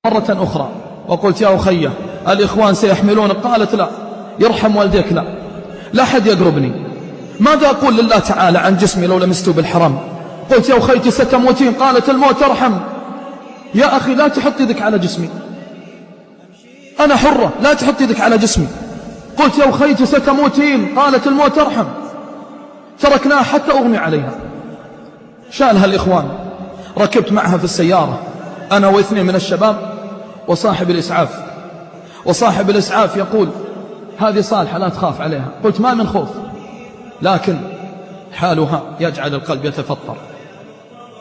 مرة أخرى وقلت يا أخي الإخوان سيحملونك. قالت لا، يرحم والديك لا حد يقربني. ماذا أقول لله تعالى عن جسمي لو لمست بالحرام؟ قلت يا أخيتي ستموتين. قالت الموت أرحم. يا أخي لا تحط يدك على جسمي، أنا حرة، لا تحط يدك على جسمي. قلت يا أخيتي ستموتين. قالت الموت أرحم. تركناها حتى أغمي عليها. شالها الإخوان، ركبت معها في السيارة أنا واثنين من الشباب وصاحب الإسعاف. وصاحب الإسعاف يقول هذه صالحة لا تخاف عليها. قلت ما من خوف، لكن حالها يجعل القلب يتفطر.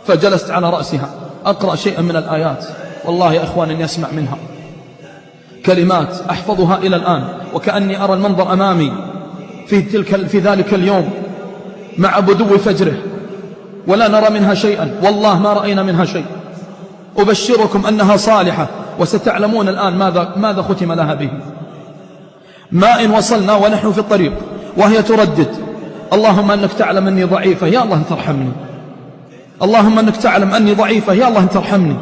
فجلست على رأسها أقرأ شيئا من الآيات، والله يا إخوان إني أسمع منها كلمات أحفظها إلى الآن، وكأني أرى المنظر أمامي في ذلك اليوم مع بدو فجره، ولا نرى منها شيئا، والله ما رأينا منها شيء. أبشركم أنها صالحة، وستعلمون الآن ماذا ختم لها به. ما إن وصلنا ونحن في الطريق وهي تردد اللهم أنك تعلم أني ضعيفة يا الله أن ترحمني، اللهم أنك تعلم أني ضعيفة يا الله أن ترحمني،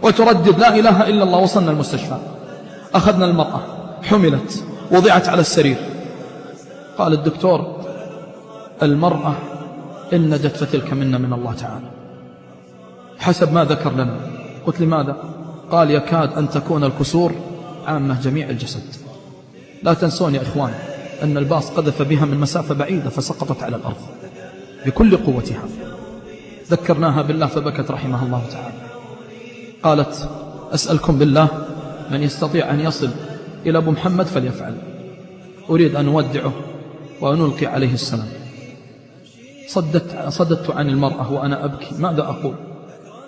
وتردد لا إله إلا الله. وصلنا المستشفى، أخذنا المرأة، حملت، وضعت على السرير. قال الدكتور المرأة إن نجت فتلك منا من الله تعالى حسب ما ذكر لنا. قلت لماذا؟ قال يكاد أن تكون الكسور عامة جميع الجسد. لا تنسون يا إخوان أن الباص قذف بها من مسافة بعيدة فسقطت على الأرض بكل قوتها. ذكرناها بالله فبكت رحمها الله تعالى. قالت أسألكم بالله من يستطيع أن يصل إلى أبو محمد فليفعل، أريد أن نودعه ونلقي عليه السلام. صددت عن المرأة وأنا أبكي، ماذا أقول؟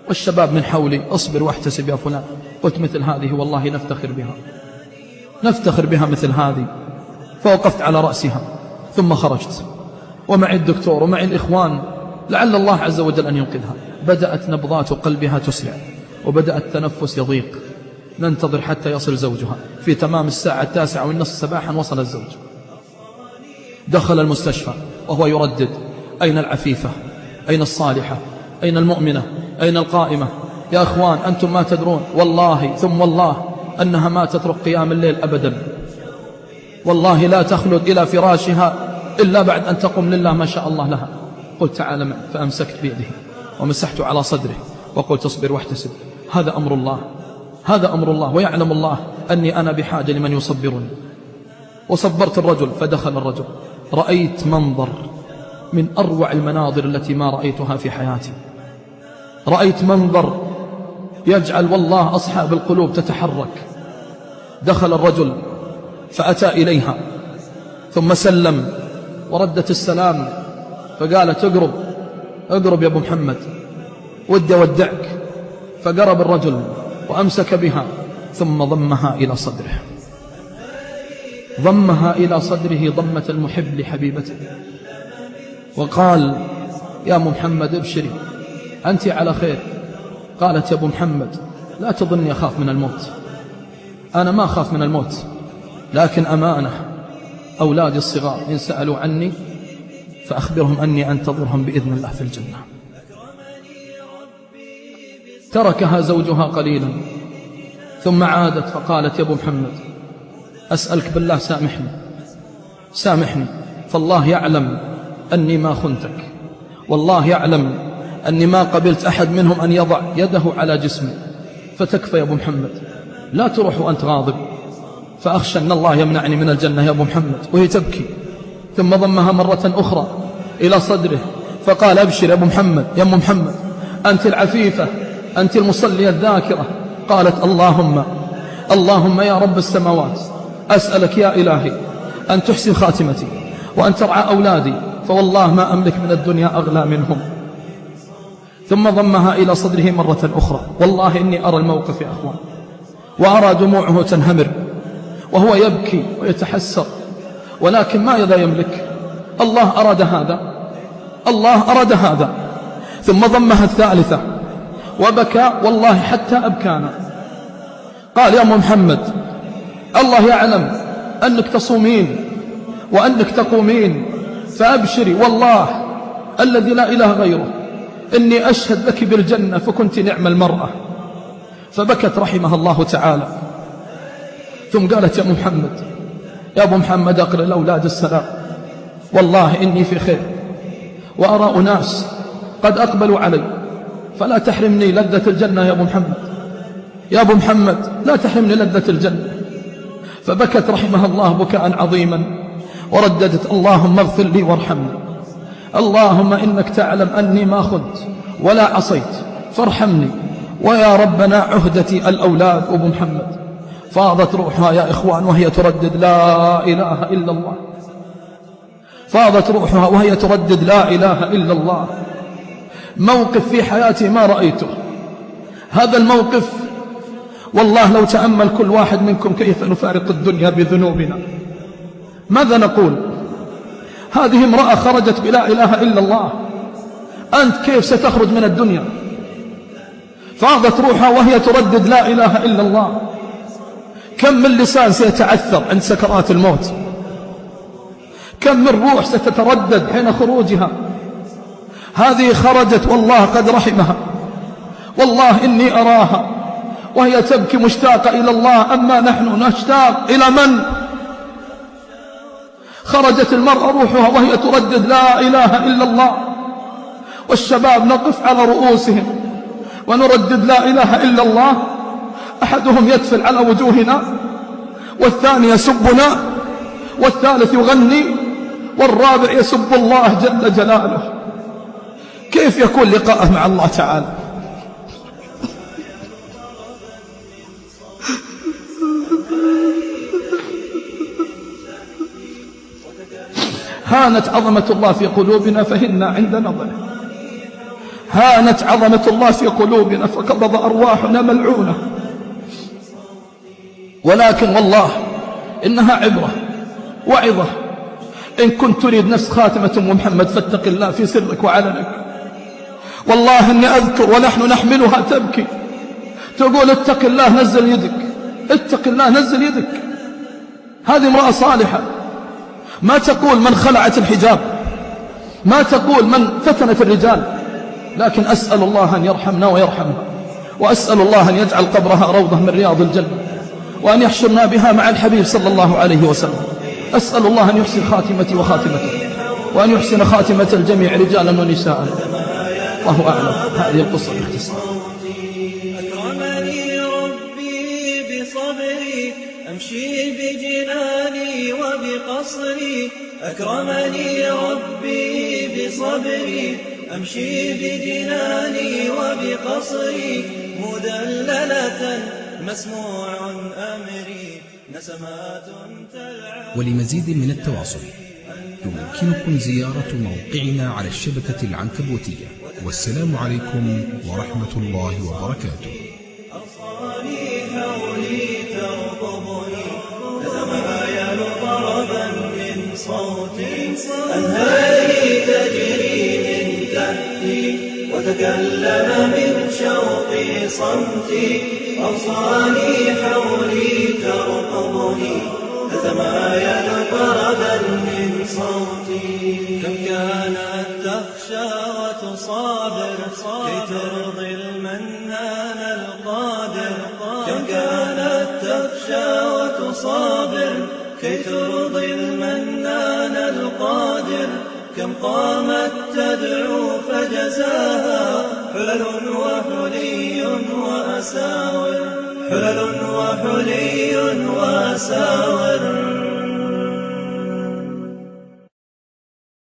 والشباب من حولي اصبر واحتسب يا فلان. قلت مثل هذه والله نفتخر بها مثل هذه. فوقفت على رأسها ثم خرجت ومعي الدكتور ومعي الإخوان لعل الله عز وجل أن ينقذها. بدأت نبضات قلبها تسرع وبدأ التنفس يضيق. ننتظر حتى يصل زوجها. في تمام الساعة 9:30 صباحا وصل الزوج. دخل المستشفى وهو يردد أين العفيفة، أين الصالحة، أين المؤمنة، أين القائمة؟ يا أخوان أنتم ما تدرون والله ثم والله أنها ما تترك قيام الليل أبدا، والله لا تخلد إلى فراشها إلا بعد أن تقوم لله ما شاء الله لها. قلت تعال معي، فأمسكت بيده ومسحت على صدره وقلت اصبر واحتسب، هذا أمر الله، هذا أمر الله، ويعلم الله أني أنا بحاجة لمن يصبرني. وصبرت الرجل فدخل الرجل. رأيت منظر من أروع المناظر التي ما رأيتها في حياتي. رأيت منظر يجعل والله أصحاب القلوب تتحرك. دخل الرجل فأتى إليها ثم سلم وردت السلام، فقالت اقرب يا أبو محمد ودي أودعك. فقرب الرجل وأمسك بها ثم ضمها إلى صدره، ضمها إلى صدره ضمة المحب لحبيبته، وقال يا أبو محمد ابشري أنت على خير. قالت يا أبو محمد لا تظني أخاف من الموت، أنا ما أخاف من الموت، لكن أمانة أولادي الصغار إن سألوا عني فأخبرهم أني أنتظرهم بإذن الله في الجنة. تركها زوجها قليلا ثم عادت فقالت يا أبو محمد أسألك بالله سامحني، فالله يعلم أني ما خنتك، والله يعلم أني ما قبلت أحد منهم أن يضع يده على جسمي، فتكفى يا أبو محمد، لا تروح وأنت غاضب، فأخشى أن الله يمنعني من الجنة يا أبو محمد. وهي تبكي. ثم ضمها مرة أخرى إلى صدره فقال أبشر يا أبو محمد، يا أبو محمد أنت العفيفة، أنت المصلية الذاكرة. قالت اللهم يا رب السماوات أسألك يا إلهي أن تحسن خاتمتي وأن ترعى أولادي، فوالله ما أملك من الدنيا أغلى منهم. ثم ضمها إلى صدره مرة أخرى. والله إني أرى الموقف يا أخوان وأرى دموعه تنهمر وهو يبكي ويتحسر، ولكن ماذا يملك؟ الله أراد هذا. ثم ضمها الثالثة وبكى والله حتى أبكانا. قال يا أم محمد الله يعلم أنك تصومين وأنك تقومين، فأبشري والله الذي لا إله غيره إني أشهد لك بالجنة، فكنت نعم المرأة. فبكت رحمها الله تعالى، ثم قالت: يا أبو محمد أقرأ الأولاد السلام، والله إني في خير، وأرى أناس قد أقبلوا علي، فلا تحرمني لذة الجنة يا أبو محمد، يا أبو محمد لا تحرمني لذة الجنة. فبكت رحمها الله بكاء عظيما، ورددت: اللهم اغفر لي وارحمني، اللهم إنك تعلم أني ما خنت ولا عصيت فارحمني، ويا ربنا عهدتي الأولاد أبو محمد. فاضت روحها يا إخوان وهي تردد: لا إله إلا الله. فاضت روحها وهي تردد: لا إله إلا الله. موقف في حياتي ما رأيته. هذا الموقف والله لو تأمل كل واحد منكم كيف نفارق الدنيا بذنوبنا. ماذا نقول؟ هذه امرأة خرجت بلا إله إلا الله، أنت كيف ستخرج من الدنيا؟ فاضت روحها وهي تردد: لا إله إلا الله. كم من لسان سيتعثر عند سكرات الموت، كم من روح ستتردد حين خروجها. هذه خرجت والله قد رحمها، والله إني أراها وهي تبكي مشتاقة إلى الله، أما نحن نشتاق إلى من؟ خرجت المرأة روحها وهي تردد: لا إله إلا الله، والشباب نقف على رؤوسهم ونردد: لا إله إلا الله. أحدهم يتفل على وجوهنا، والثاني يسبنا، والثالث يغني، والرابع يسب الله جل جلاله. كيف يكون لقاءه مع الله تعالى؟ هانت عظمة الله في قلوبنا فهنا عند نظره، هانت عظمة الله في قلوبنا فقبض أرواحنا ملعونة. ولكن والله إنها عبرة وعظة. إن كنت تريد نفس خاتمة أم محمد فاتق الله في سرك وعلنك. والله إني أذكر ونحن نحملها تبكي تقول: اتق الله نزل يدك، اتق الله نزل يدك. هذه امرأة صالحة، ما تقول من خلعت الحجاب، ما تقول من فتنت الرجال، لكن أسأل الله أن يرحمنا ويرحمها، وأسأل الله أن يجعل قبرها روضة من رياض الجنة، وأن يحشرنا بها مع الحبيب صلى الله عليه وسلم. أسأل الله أن يحسن خاتمتي وخاتمته، وأن يحسن خاتمة الجميع رجالا ونساء. الله أعلم. هذه القصة باختصار. أكرمني ربي بصبري أمشي بجناني وبقصري، أكرمني ربي بصبري أمشي بجناني وبقصري، مدللة مسموع أمري نسمات تلعب. ولمزيد من التواصل يمكنكم زيارة موقعنا على الشبكة العنكبوتية. والسلام عليكم ورحمة الله وبركاته. أوصاني حولي ترقبني تتمايل طربا من صوتي، أنهاري تجري من تحتي وتكلم من شوقي صمتي. أوصاني حولي ترقبني تتمايل طربا من صوتي. كم كانت تخشى وتصابر كي ترضي المنان القادر، كم كانت تخشى وتصابر كي ترضي المنان القادر. كم قامت تدعو فجزاها حلل وحلي وأساور، حلل وحلي وأساور.